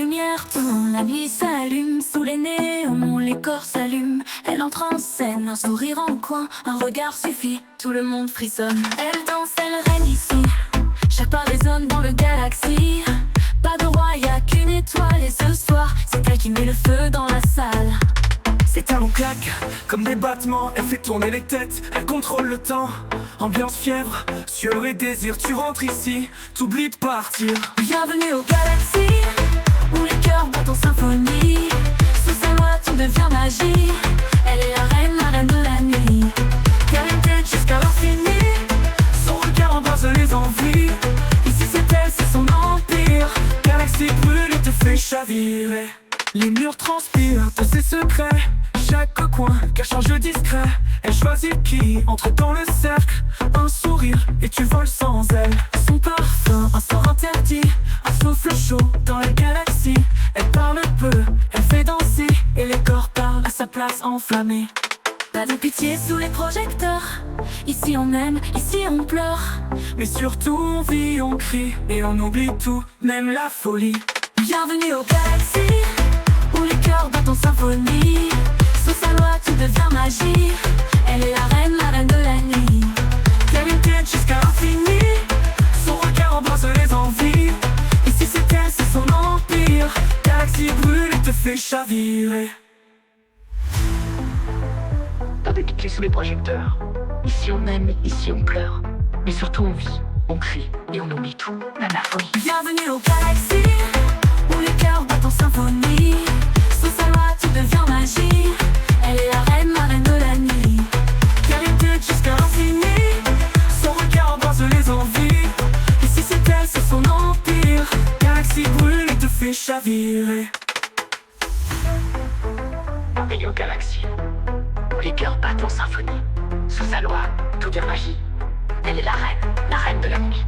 lumière tourne, la nuit s'allume. Sous les néons, les corps s'allument. Elle entre en scène, un sourire en coin, un regard suffit, tout le monde frissonne. Elle danse, elle règne ici, chaque pas résonne dans le galaxie. Pas de roi, y'a qu'une étoile, et ce soir, c'est elle qui met le feu dans la salle. Ses talons claquent comme des battements, elle fait tourner les têtes, elle contrôle le temps. Ambiance fièvre, sueur et désir, tu rentres ici, t'oublies de partir. Bienvenue aux galaxies, où les cœurs battent en symphonie. Sous sa loi tout devient magie, elle est la reine de la nuit. Qualité jusqu'à l'infini, son regard embrasse les envies. Ici c'est elle, c'est son empire. Galaxie brûle et te fait chavirer. Les murs transpirent de ses secrets, chaque coin cache un jeu discret. Elle choisit qui entre dans le cercle, un sourire et tu voles sans elle. Son parfum, un sort interdit, un souffle chaud dans la galaxie. Elle parle peu, elle fait danser, et les corps parlent à sa place enflammée. Pas de pitié sous les projecteurs, ici on aime, ici on pleure. Mais surtout on vit, on crie, et on oublie tout, même la folie. Bienvenue aux galaxies, où les cœurs battent en symphonie. Sous sa loi tout devient magie, elle est la reine de la nuit. Qualité jusqu'à l'infini, son regard embrasse les envies. Ici c'est elle, c'est son empire. Galaxie brûle et te fait chavirer. Pas de pitié sous les projecteurs, ici on aime, ici on pleure. Mais surtout on vit, on crie et on oublie tout, même la folie. Bienvenue aux galaxies, où les cœurs battent en symphonie. Sous sa loi tout devient magie, elle est la reine de la nuit. Qualité jusqu'à l'infini, son regard embrasse les envies. Ici c'est elle, c'est son empire. Galaxie brûle et te fait chavirer. Bienvenue aux galaxies, où les cœurs battent en symphonie. Sous sa loi, tout devient magie. Elle est la reine de la nuit.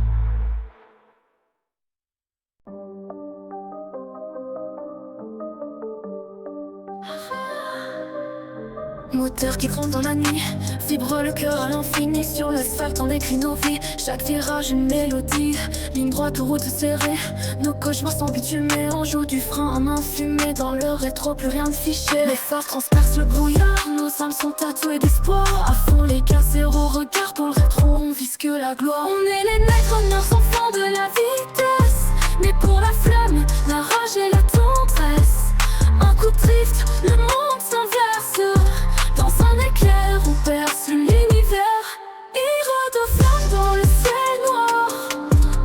Moteur qui gronde dans la nuit, vibre le cœur à l'infini. Sur l'asphalte on écrit nos vies, chaque virage une mélodie. Ligne droite ou route serrée, nos cauchemars sont bitumés. On joue du frein à main fumée, dans le rétro plus rien de fiché. Les phares transpercent le brouillard, nos âmes sont tatouées d'espoir. À fond les gars, zéro regard pour le rétro, on vise que la gloire. On est les Night Runners, enfants de la vitesse, mais pour la flamme, la rage et la tendresse. Un coup de drift, le monde s'inverse. Dans un éclair, on perce l'univers. Héros de flamme dans le ciel noir,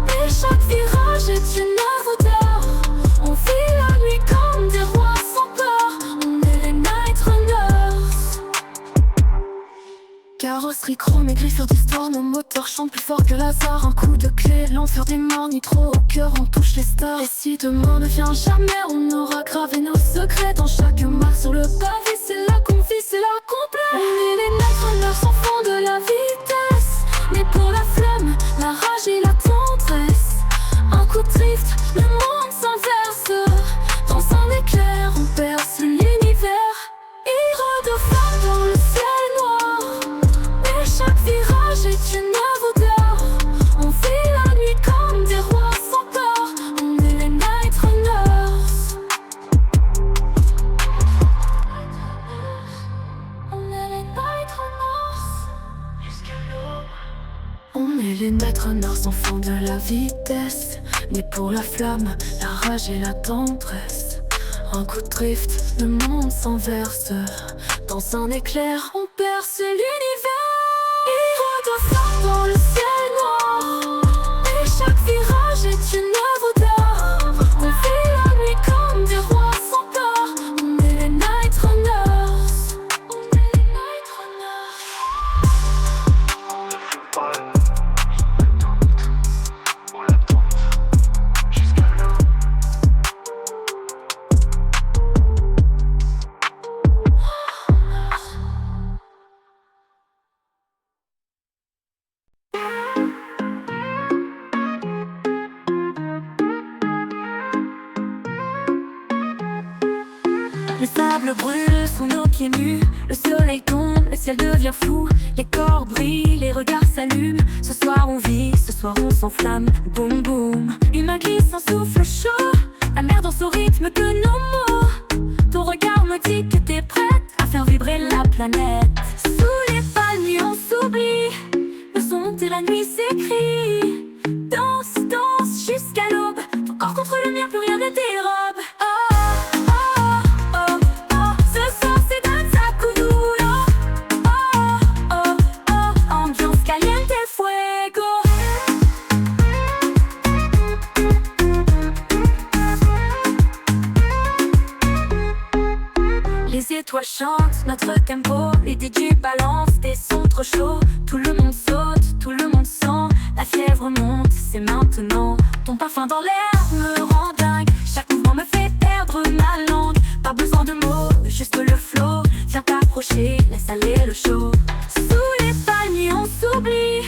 et chaque virage est une œuvre d'art. On vit la nuit comme des rois sans peur, on est les Night Runners. Carrosserie chrome et griffure d'histoire, nos moteurs chantent plus fort que l'hasard. Un coup de clé, l'enfer des morts, nitro au cœur, on touche les stars. Et si demain ne vient jamais, on aura gravé nos secrets dans chaque marque sur le pavé. C'est là qu'on vit, c'est là qu'on plaît. On est les Night Runners, enfants de la vitesse, mais pour la flamme, la rage et la tendresse. Un coup de drift, le monde s'inverse. Dans un éclair, on perce l'univers. Héros de flamme dans le ciel noir, et chaque virage est une œuvre d'art. On vit la nuit comme des rois sans peur, on est les Night Runners. On est les Night Runners. Jusqu'à l'aube. On est les Night Runners, enfants de la vitesse, nés pour la flamme, la rage et la tendresse. Un coup de drift, le monde s'inverse. Dans un éclair, on perce l'univers. Héros de flamme dans le ciel noir, et chaque virage est une œuvre d'art. On vit la nuit comme des rois sans peur, on est les Night Runners. On est les Night Runners. On l'attend jusqu'à l'aube. Le sable brûle sous nos pieds nus, le soleil tombe, le ciel devient fou. Les corps brillent, les regards s'allument. Ce soir on vit, ce soir on s'enflamme. Boum boum, une main glisse, un souffle chaud. La mer danse au rythme que nos mots. Ton regard me dit que t'es prête à faire vibrer la planète. Sous les palmiers on s'oublie, le son et la nuit s'écrit. Danse, danse jusqu'à l'aube, ton corps contre le mien, plus rien ne dérobe. Oh, oh, oh, oh, ce soir c'est danza kuduro. Oh, oh, oh, ambiance caliente fuego. Les étoiles chantent notre tempo, les DJ balancent des sons trop chauds. Tout le monde saute, tout le monde sent, la fièvre monte, c'est maintenant. Ton parfum dans l'air me rend dingue, chaque mouvement me fait perdre ma langue. Pas besoin de mots, juste le flow. Viens t'approcher, laisse aller le show. Sous les palmiers on s'oublie,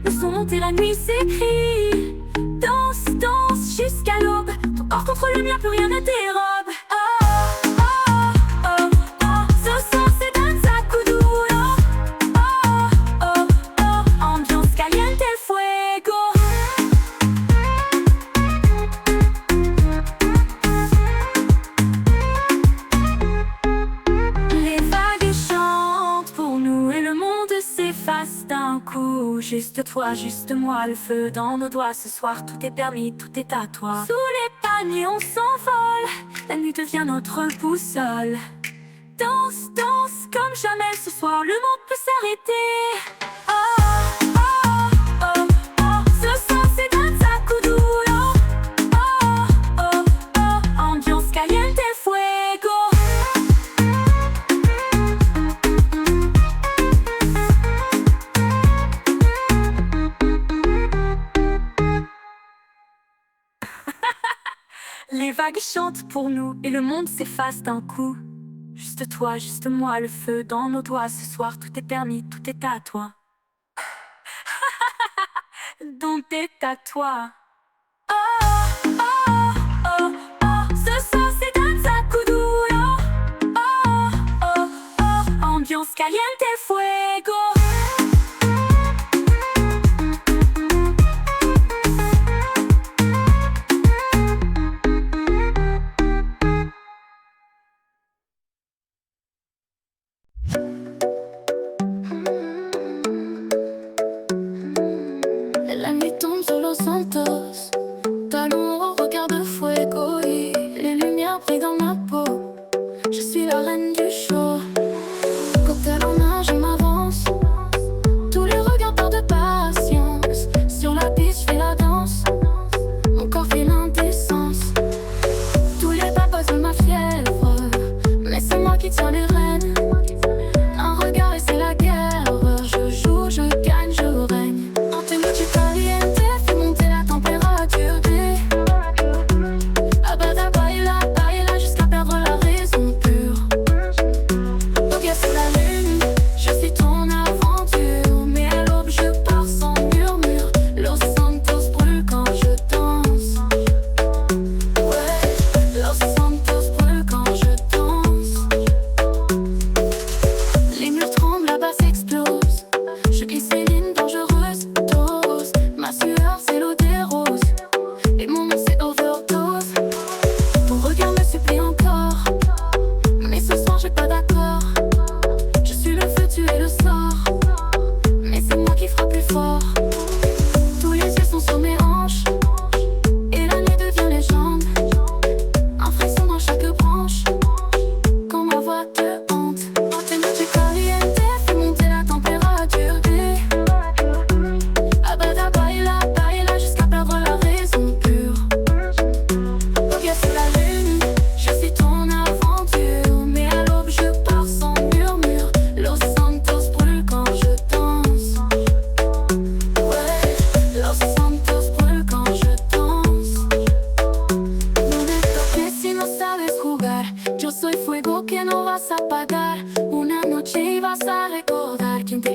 le son monte et la nuit s'écrit. Danse, danse jusqu'à l'aube, ton corps contre le mien, plus rien ne dérobe. Oh, d'un coup, juste toi, juste moi, le feu dans nos doigts. Ce soir tout est permis, tout est à toi. Sous les palmiers on s'envole, la nuit devient notre boussole. Danse, danse comme jamais, ce soir le monde peut s'arrêter. Oh, oh, oh, oh, ce soir c'est danza kuduro. Oh, oh, oh, ambiance caliente fuego. Les vagues chantent pour nous et le monde s'efface d'un coup. Juste toi, juste moi, le feu dans nos doigts. Ce soir tout est permis, tout est à toi. Donc c'est à toi. Oh, oh, oh, oh, ce soir c'est danza kuduro. Oh, oh, oh, ambiance caliente fuego. La nuit tombe sur Los Santos, talons au regard de fuego, et les lumières brillent dans ma peau. Je suis la reine du show. Cocktail en main, je m'avance. Tous les regards partent de patience. Sur la piste, je fais la danse. Mon corps fait l'indécence. Tous les pas posent ma fièvre, mais c'est moi qui tiens les rênes. Un regard et c'est la guerre. Je joue, je gagne, je règne.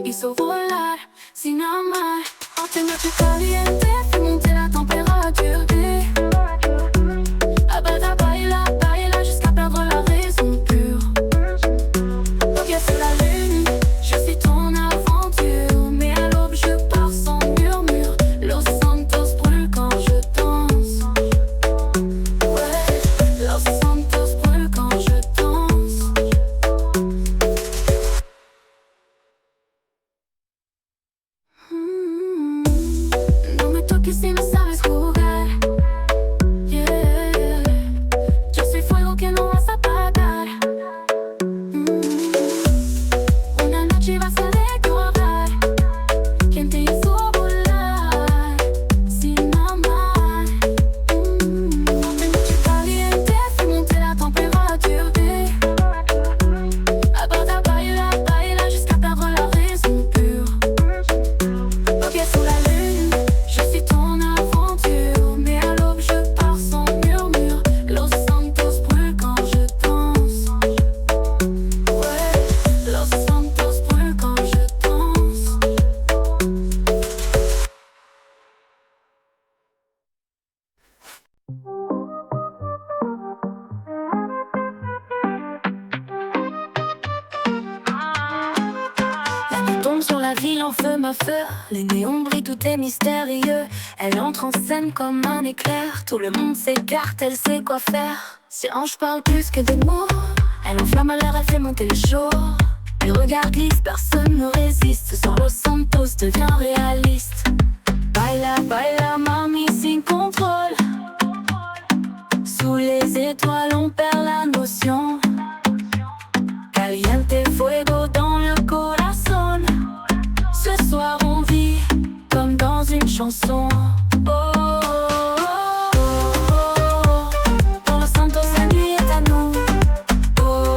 hizo volar sin amar. Otra noche caliente, fue monter la température des Abada baila, baila jusqu'à perdre la raison pure. Ok c'est la lune, je suis ton aventure, mais à l'aube je pars sans murmure. Los Santos brûle quand je danse. Ouais, que si no sabes jugar, yeah, yo soy fuego que no vas a apagar. Una noche vas a recordar quién te hizo volar sin amar. Una noche caliente fait monter la température des Aborda, baila, baila jusqu'à perdre la raison pure. Ok, sous la lune, je suis ton aventure, mais à l'aube je pars sans murmure. Los Santos brûle quand je danse. Ouais, Los Santos brûle quand je danse. La nuit tombe sur la ville en feu, ma feu. Les néons brillent, tout est mystérieux. Elle entre en scène comme un éclair. Tout le monde s'écarte, elle sait quoi faire. Ses hanches parlent plus que des mots. Elle enflamme à l'air, elle fait monter le show. Les regards glissent, personne ne résiste. Ce soir, Los Santos devient réaliste. Baila, baila, mami, sin contrôle. Sous les étoiles, on perd la notion. Caliente fuego dans le corazón. Ce soir on vit comme dans une chanson. Oh, oh, oh, oh. Dans Los Santos la nuit est à nous. Oh, oh,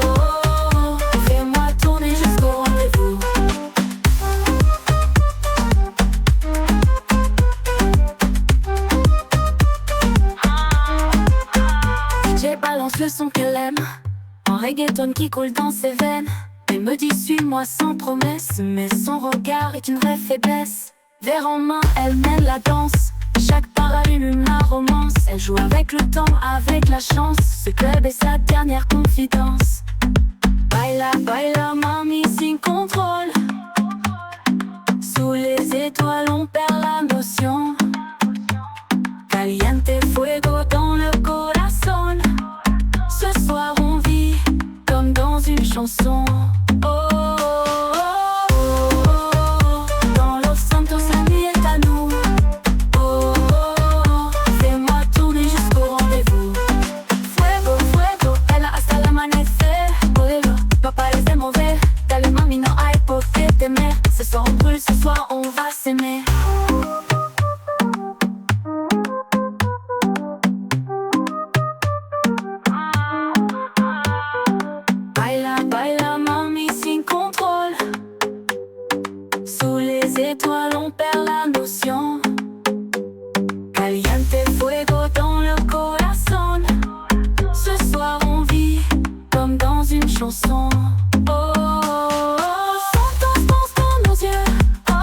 oh. Fais-moi tourner jusqu'au rendez-vous. DJ balance le son qu'elle aime, un reggaeton qui coule dans ses veines. Elle me dit suis-moi sans promesse, mais son regard est une vraie faiblesse. Verre en main, elle mène la danse. Chaque pas allume la romance. Elle joue avec le temps, avec la chance. Ce club est sa dernière confidence. Baila, baila, mami, sin contrôle. Sous les étoiles, on perd la notion. Caliente fuego dans le corazón. Ce soir on vit comme dans une chanson. Oh, oh, oh, oh. Dans Los Santos la nuit est à nous. Oh, oh, oh. Fais-moi tourner jusqu'au rendez-vous. Fuego, fuego, baila hasta el amanecer. Modelo, no pares de mover. Dale mami, no hay por qué temer. Ce soir on brûle, ce soir on va s'aimer. Baila, baila, mami, sin contrôle. Sous les étoiles, on perd la notion. Caliente fuego dans le corazón. Ce soir, on vit comme dans une chanson. Oh, oh, oh. Santos danse dans nos yeux. Oh,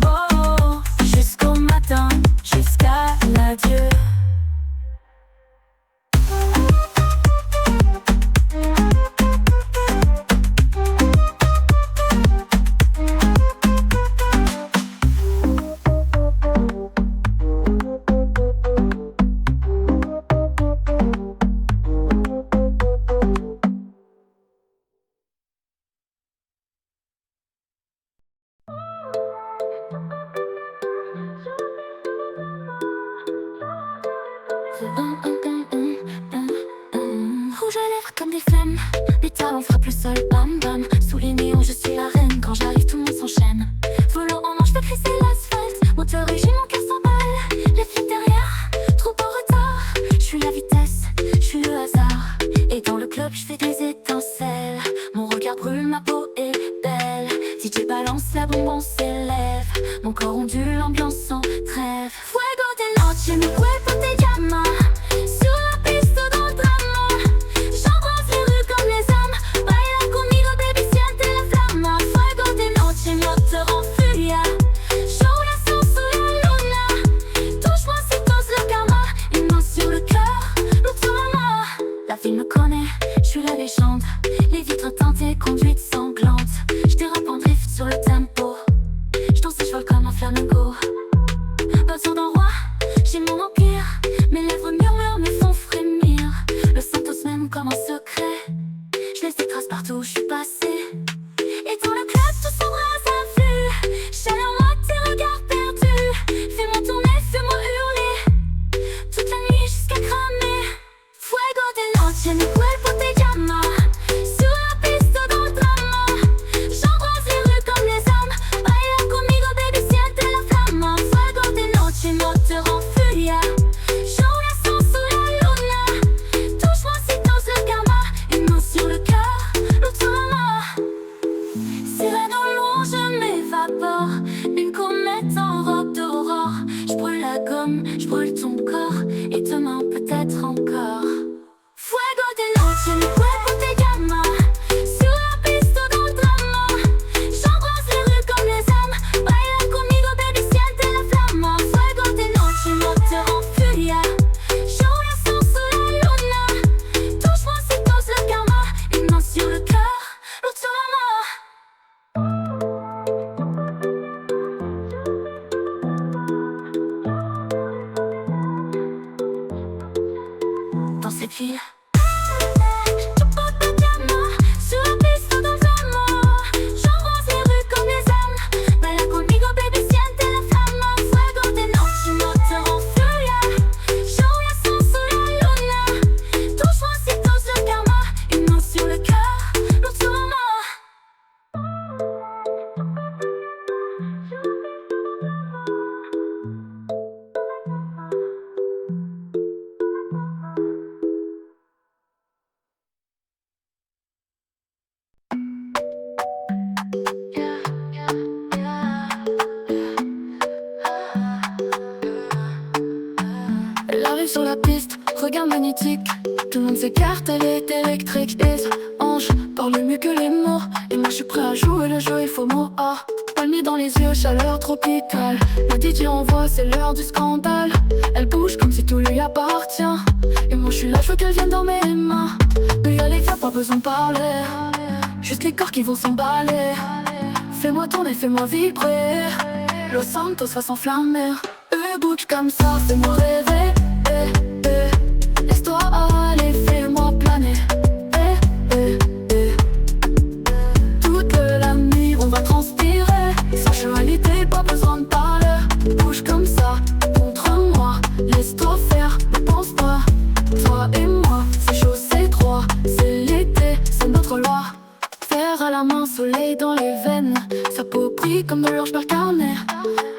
oh, oh. Jusqu'au matin, jusqu'à l'adieu. Rouge à lèvres comme des flammes, les talons frappent le sol, bam bam. Sous les néons, je suis la reine. Quand j'arrive, tout le monde s'enchaîne. Volant en marche, fais crisser l'asphalte. Moteur régime, mon cœur s'emballe. Les flics derrière, trop en retard. Je suis la vitesse, je suis le hasard. Et dans le club, je fais des étincelles. Mon regard brûle, ma peau est belle. DJ balance la bombe, on s'élève. Mon corps ondule, l'ambiance en trêve. Fuego de noche, mi cuerpo te llama. Sur la piste dans le drama. J'embrasse les rues comme les âmes. Baila conmigo, baby, siente la flamma. Fuego de noche, moteur en furia. Yo la sens sous la luna. Touche-moi, c'est dose le karma. Une main sur le cœur, l'autre sur la main. La ville me connaît, je suis la légende. Les vitres teintées, conduite sanglante. Je dérape en drift sur le tempo. Je danse et je vole comme un flamenco. Pas besoin d'un roi, j'ai mon empire. je brûle ton corps et demain peut-être encore. Fuego de noche, mi cuerpo te llama. Sur la piste dans le drama, j'embrasse les rues comme les âmes. Baila conmigo, baby, siente la flamme. Fuego de noche, moteur en furia. Yo voy a sous la luna. Touche-moi si t'oses le karma. Une main sur le cœur, l'autre sur la main. Dans cette ville, je porte ta diamant. Sur la piste dans le drama, j'embrasse les rues comme les âmes. Baila conmigo, baby, siente la flamme. Fuego de noche, moteur en furia. Yo voy a sous la luna. Touche-moi si t'oses le karma. Une main sur le cœur, l'autre sur la main. Elle arrive sur la piste, regard magnétique. Tout le monde s'écarte, elle est électrique. Et ce ange parle mieux que les mots. Et moi je suis prêt à jouer le jeu, il faut mot. Ah, palmier dans les yeux, chaleur tropicale. Le DJ envoie, c'est l'heure du scandale. Elle bouge comme si tout lui appartient. Et moi je suis là, je veux qu'elle vienne dans mes mains. Mais allez, viens, pas besoin de parler. Juste les corps qui vont s'emballer. Fais-moi tourner, fais-moi vibrer. Los Santos va s'enflammer. Bouge comme ça, fais-moi rêver. Laisse-toi aller, fais-moi planer. Toute la nuit, on va transpirer. Sensualité, pas besoin de parler. Bouge comme ça, contre moi. Laisse-toi faire, ne pense pas. Toi et moi, c'est chaud, c'est droit. C'est l'été, c'est notre loi. Fer à la main, soleil dans les veines. Sa peau brille comme de l'orge percarnée.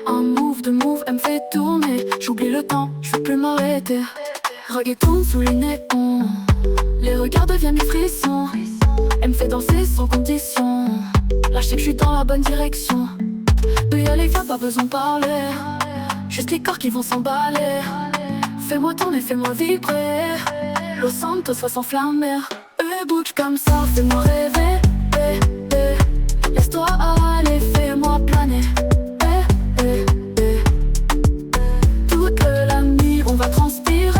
Un move de move, elle me fait tourner. J'oublie le temps, je veux plus m'arrêter. Reggaeton sous les néons. Les regards deviennent des frissons. Elle me fait danser sans condition. Là je sais que je suis dans la bonne direction. Peut y aller, viens, pas besoin de parler. Juste les corps qui vont s'emballer. Fais-moi tourner, fais-moi vibrer. Los Santos va s'enflammer. Bouge comme ça, fais-moi rêver. Laisse-toi aller, fais-moi planer. Toute la nuit, on va transpirer.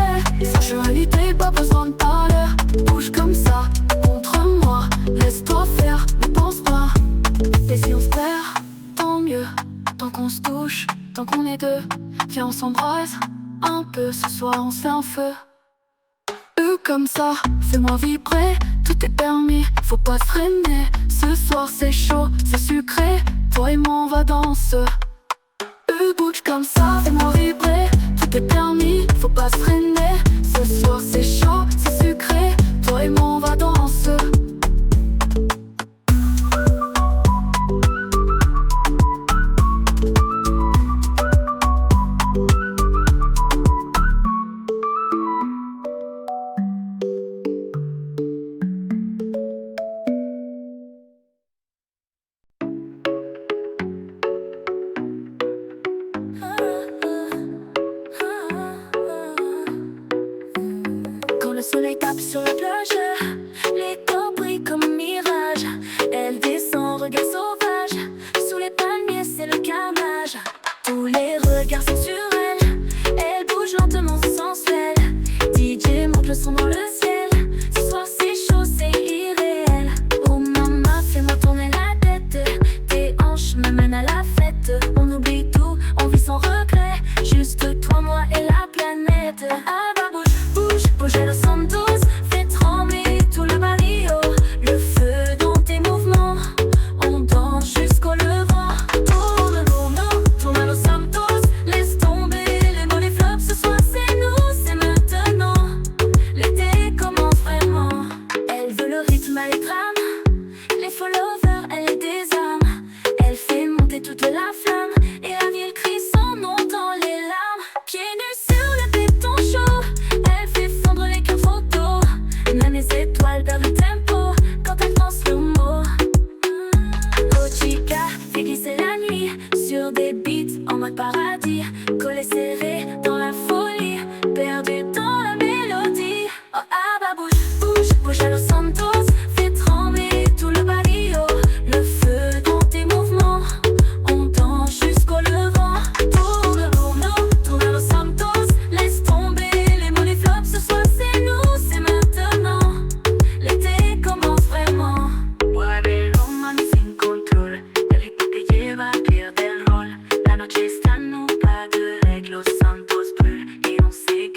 Sensualité, pas besoin de parler. Bouge comme ça, contre moi. Laisse-toi faire, ne pense pas. Et si on se perd, tant mieux. Tant qu'on se touche, tant qu'on est deux. Viens, on s'embrasse un peu. Ce soir, on se fait un feu. Comme ça, fais-moi vibrer. Tout est permis, faut pas se freiner. Ce soir, c'est chaud, c'est sucré. Toi et moi, on va danser. Bouge comme ça, fais-moi vibrer. Tout est permis, faut pas se freiner. Ce soir c'est chaud, c'est sucré. Toi et moi on va danser. Le soleil tape sur la plage, les corps brillent comme un mirage. Elle descend, regard sauvage. Sous les palmiers, c'est le carnage. Tous les regards sont sur elle. Elle bouge lentement, sensuelle. DJ monte le son dans le ciel. Ce soir, c'est chaud, c'est irréel. Oh maman, fais-moi tourner la tête. Tes hanches me mènent à la fête. On oublie tout, on vit sans regret. Juste toi, moi et la planète. Ah bah bouge, bouge, bouge à Los Santos. Fais trembler tout le barrio. Le feu dans tes mouvements. On danse jusqu'au levant. Tourne, tourne, tourne à Los Santos. Laisse tomber les mots, les flops. Ce soir c'est nous, c'est maintenant. L'été commence vraiment. Elle veut le rythme à l'étrame. Les followers, elle est des âmes. Elle fait monter toute la flamme. Et la ville crie son nom dans les larmes. Pieds nus sur le béton chaud.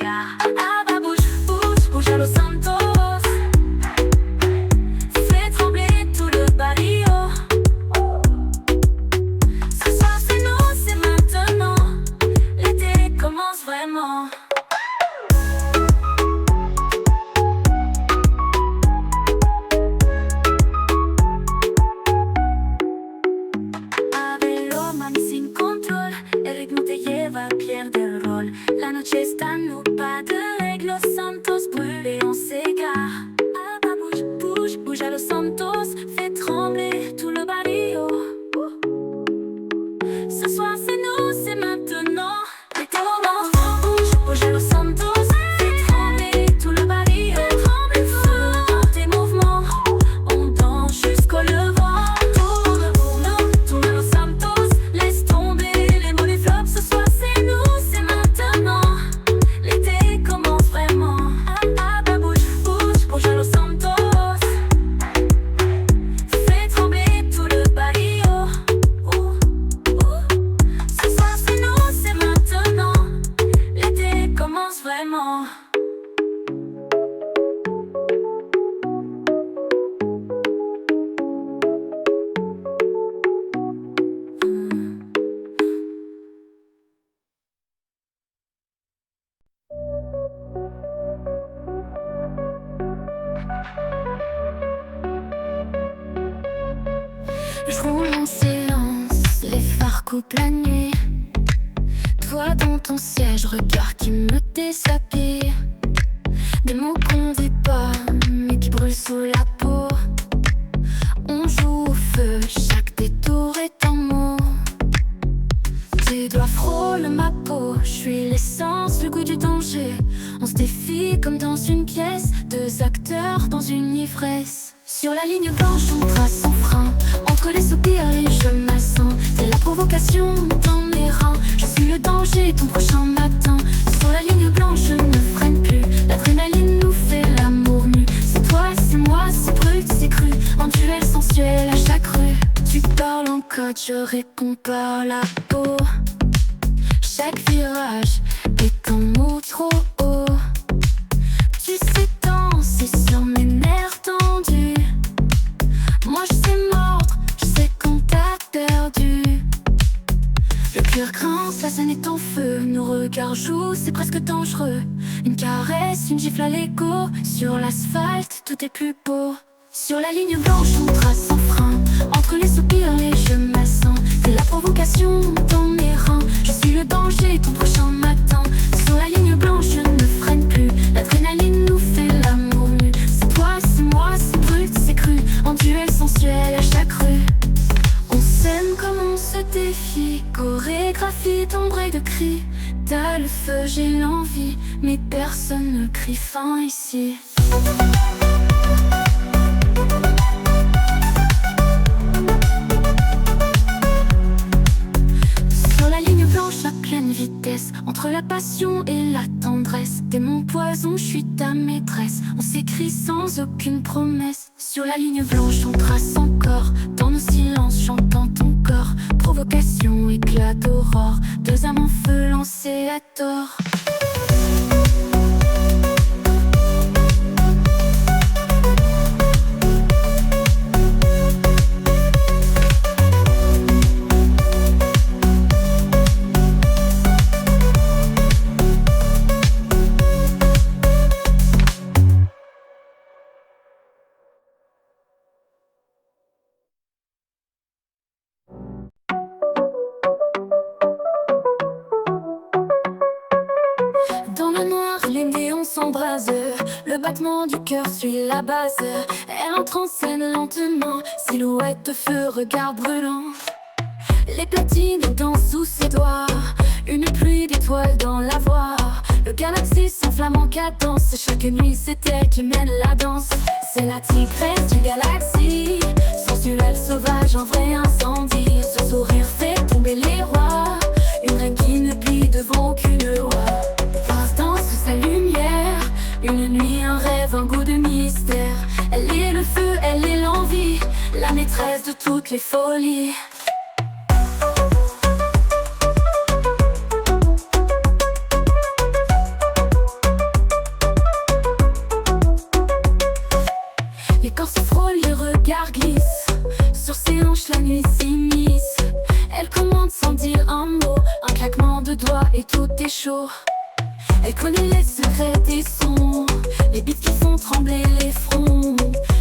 s'égare. Ah bah bouge, bouge, bouge à Los Santos. Fais trembler tout le barrio. Ce soir c'est nous, c'est maintenant. L'été commence vraiment. La noche está nublada, avec Los Santos brûlés, on s'égare. Ah bah bouge, bouge, bouge à Los Santos, fais trembler tout le barrio. Ce soir c'est nous, c'est maintenant. L'été commence. Bouge, bouge à Los Santos, fais trembler tout le barrio. Tremble feu dans tes mouvements, on danse jusqu'au levant. Tourne, tourne, tourne à Los Santos, laisse tomber les mots, les flops. Ce soir c'est nous, c'est maintenant. L'été commence vraiment. Ah bah bouge, bouge, bouge à Los Santos. Fais trembler tout le barrio. Ce soir c'est nous, c'est maintenant. L'été commence vraiment. Je roule en silence, les phares coupent la nuit. Toi dans ton siège, regard qui me déshabille. Des mots qu'on dit pas, mais qui brûlent sous la peau. On joue au feu, chaque détour est un mot. Tes doigts frôlent ma peau, je suis l'essence, le goût du danger. On se défie comme dans une pièce, deux acteurs dans une ivresse. Sur la ligne blanche, on trace sans frein. Entre les soupirs et je m'assens. C'est la provocation dans mes reins. Je suis le danger, ton prochain matin. Sur la ligne blanche, je ne freine plus. L'adrénaline nous fait l'amour nu. C'est toi, c'est moi, c'est brut, c'est cru. En duel sensuel à chaque rue. Tu parles en code, je réponds par la peau. Chaque virage est un mot trop haut. Tu sais danser sur mes nerfs tendus. Moi je sais mordre, je sais quand t'as perdu. Le cœur grince, la scène est en feu. Nos regards jouent, c'est presque dangereux. Une caresse, une gifle à l'écho. Sur l'asphalte, tout est plus beau. Sur la ligne blanche, on trace sans frein. Entre les soupirs et je m'assens. C'est la provocation dans mes reins. Je suis le danger, ton prochain matin. Sur la ligne blanche, je ne freine plus. L'adrénaline nous fait l'amour nu. C'est toi, c'est moi, c'est brut, c'est cru. En duel sensuel à chaque rue. On s'aime comme on se défie. Chorégraphie d'ombre de cris. T'as le feu, j'ai l'envie. Mais personne ne crie fin ici. Sur la ligne blanche à pleine vitesse, entre la passion et la tendresse. T'es mon poison, je suis ta maîtresse. On s'écrit sans aucune promesse. Sur la ligne blanche, on trace encore. Dans nos silences, j'entends ton corps. Provocation, éclat d'aurore. Deux âmes en feu lancées à tort. Le battement du cœur suit la base. Elle entre en scène lentement. Silhouette de feu, regard brûlant. Les platines dansent sous ses doigts. Une pluie d'étoiles dans la voie. Le galaxie s'enflamme en cadence. Chaque nuit c'est elle qui mène la danse. C'est la tigresse du galaxie. Sensuelle, sauvage, un vrai incendie. Ce sourire fait tomber les rois. Une reine qui ne plie devant aucune loi. L'instant sous sa lumière. Une nuit, un rêve, un goût de mystère. Elle est le feu, elle est l'envie. La maîtresse de toutes les folies. chaud. Elle connaît les secrets des sons, les beats qui font trembler les fronts.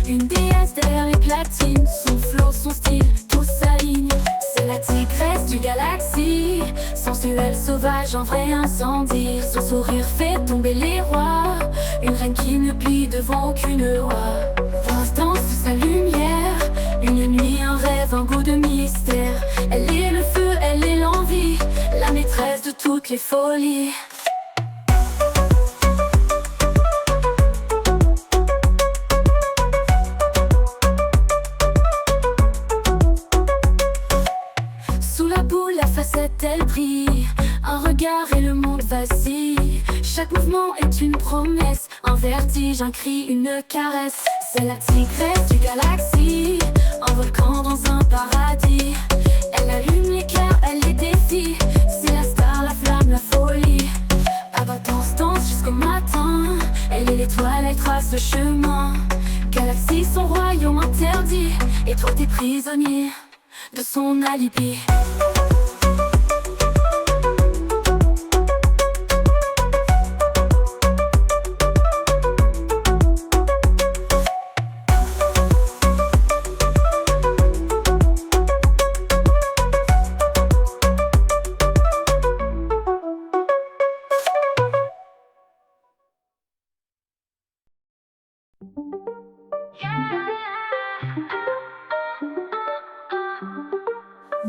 Une déesse derrière les platines, son flow, son style, tout s'aligne. C'est la tigresse du galaxie, sensuelle, sauvage, en vrai incendie. Son sourire fait tomber les rois, une reine qui ne plie devant aucune loi. Dans sous sa lumière, une nuit, un rêve, un goût de mystère. Elle est le feu, elle est l'envie, la maîtresse de toutes les folies. Sous la boule, la facette, elle brille. Un regard et le monde vacille. Chaque mouvement est une promesse, un vertige, un cri, une caresse. C'est la tigresse du galaxie, un volcan dans un paradis. Elle allume les cœurs, elle les défie. C'est la star, la flamme, la folie. Abattance danse jusqu'au matin. Elle est l'étoile, elle trace le chemin. Galaxie, son royaume interdit. Et toi t'es prisonnier de son alibi.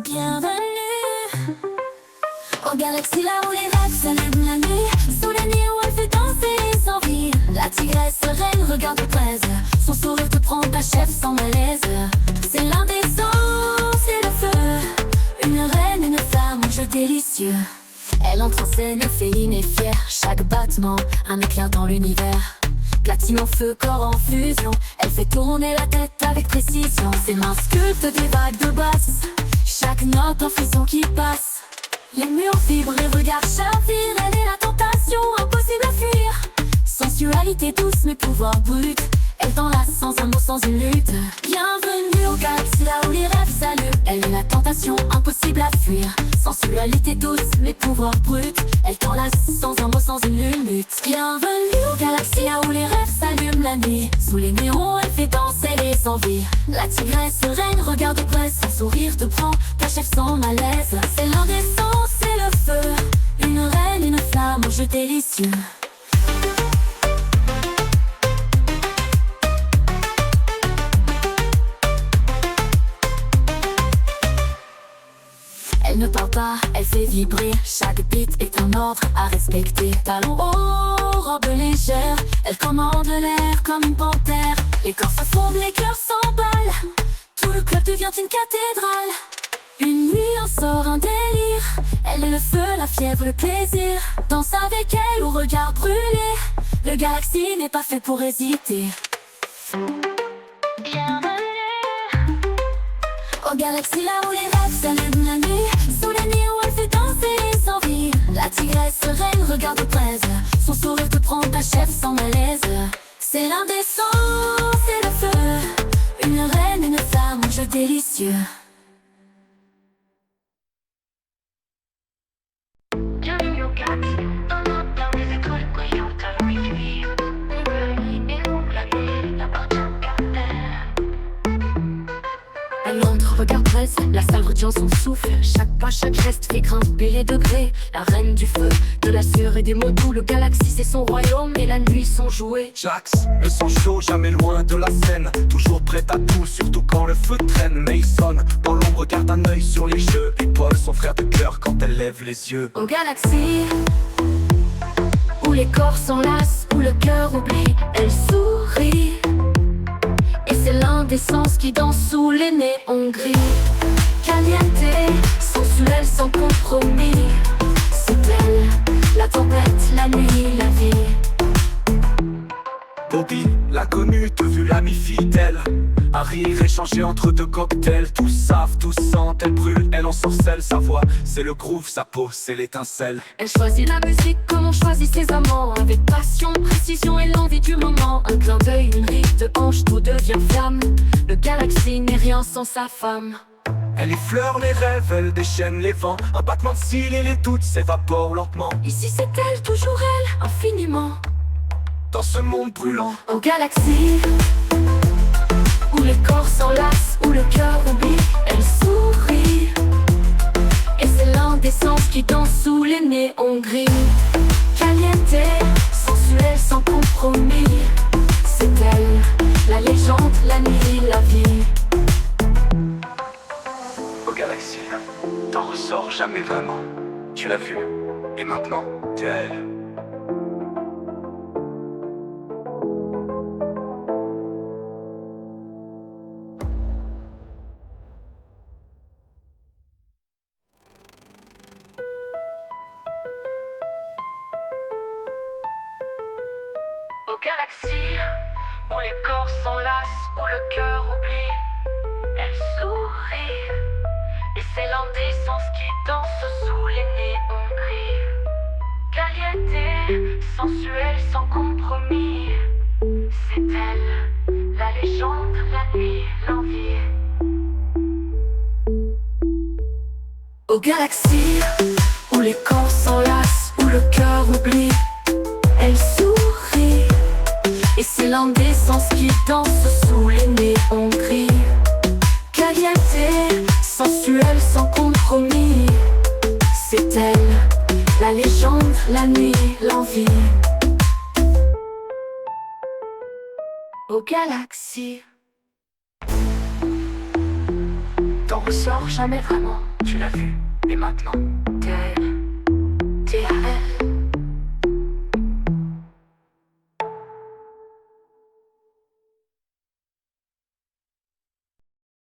Bienvenue aux galaxies là où les rêves s'allument la nuit. Sous la nuit où elle fait danser les envies. La tigresse reine regarde de près. Son sourire te prend, t'achève sans malaise. C'est l'indécence et le feu. Une reine, une flamme, un jeu délicieux. Elle entre en scène, féline et fière. Chaque battement, un éclair dans l'univers. Platine en feu, corps en fusion. Elle fait tourner la tête avec précision. Ses mains sculptent des vagues de basse. Chaque note un frisson qui passe. Les murs vibrent, les regards chavirent. Elle est la tentation, impossible à fuir. Sensualité douce, mais pouvoir brut. Elle t'enlace sans un mot, sans une lutte. Bienvenue aux galaxies là où les rêves s'allument. Elle est la tentation, impossible à fuir. Sensualité douce, mais pouvoir brut. Elle t'enlace sans un mot, sans une lutte. Bienvenue aux galaxies là où les rêves s'allument la nuit. Sous les néons, elle fait danser les envies. La tigresse reine regarde de près. Son sourire te prend, t'achève sans malaise. C'est l'indécence et le feu. Une reine, une flamme, un jeu délicieux. Elle ne parle pas, elle fait vibrer. Chaque beat est un ordre à respecter. Talons hauts, robe légère. Elle commande l'air comme une panthère. Les corps se fondent, les cœurs s'emballent. Tout le club devient une cathédrale. Une nuit en sort un délire. Elle est le feu, la fièvre, le plaisir. Danse avec elle au regard brûlé. Le galaxie n'est pas fait pour hésiter. Aux galaxies là où les rêves s'allument la nuit. Sous la nuit où elle fait danser les envies. La tigresse reine regarde de près. Son sourire te prend, t'achève sans malaise. C'est l'indécence et le feu. Une reine, une flamme, un jeu délicieux. Bienvenue aux galaxies, dans les étoiles brillantes à l'infini. Et où la nuit n'appartient qu'à terre. Elle entre, regarde presse, la salle retient son souffle. Chaque pas, chaque geste fait grimper les degrés. La reine du feu, de la sueur et des mots doux. Le galaxie c'est son royaume et la nuit son jouet. Jax, le sang chaud, jamais loin de la scène. Toujours prête à tout, surtout quand le feu traîne. Mason, dans l'ombre, garde un œil sur les jeux. Et Paul, son frère de cœur, quand elle lève les yeux. Aux galaxies où les corps s'enlacent, où le cœur oublie, elle sourit. Et c'est l'indécence qui danse sous les néons gris. Caliente, sensuelle sans compromis. C'est elle, la tempête, la nuit, la vie. Bobby, l'a connue, te vu l'ami fidèle. À rire, échanger entre deux cocktails. Tous savent, tous sentent, elle brûle, elle ensorcelle. Sa voix, c'est le groove, sa peau, c'est l'étincelle. Elle choisit la musique comme on choisit ses amants. Avec passion, précision et l'envie du moment. Un clin d'œil, une ride de hanche, tout devient flamme. Le galaxie n'est rien sans sa femme. Elle effleure les rêves, elle déchaîne les vents. Un battement de cils et les doutes s'évaporent lentement. Ici c'est elle, toujours elle, infiniment. Dans ce monde brûlant, Aux galaxies où les corps s'enlacent, où le cœur oublie, elle sourit. Et c'est l'indécence qui danse sous les néons gris. Caliente, sensuelle sans compromis. C'est elle, la légende, la nuit, la vie. aux galaxies, t'en ressors jamais vraiment. Tu l'as vu, et maintenant, t'es elle. Aux galaxies où les corps s'enlacent, où le cœur oublie, elle sourit. Et c'est l'indécence qui danse sous les néons gris. Caliente, sensuelle sans compromis. C'est elle, la légende, la nuit, l'envie. Aux galaxies où les corps s'enlacent, où le cœur oublie, elle sourit. Et c'est l'indécence qui danse sous les néons gris. Caliente, sensuelle sans compromis. C'est elle, la légende, la nuit, l'envie. Aux galaxies, T'en ressors jamais vraiment. Tu l'as vu, et maintenant, t'es elle.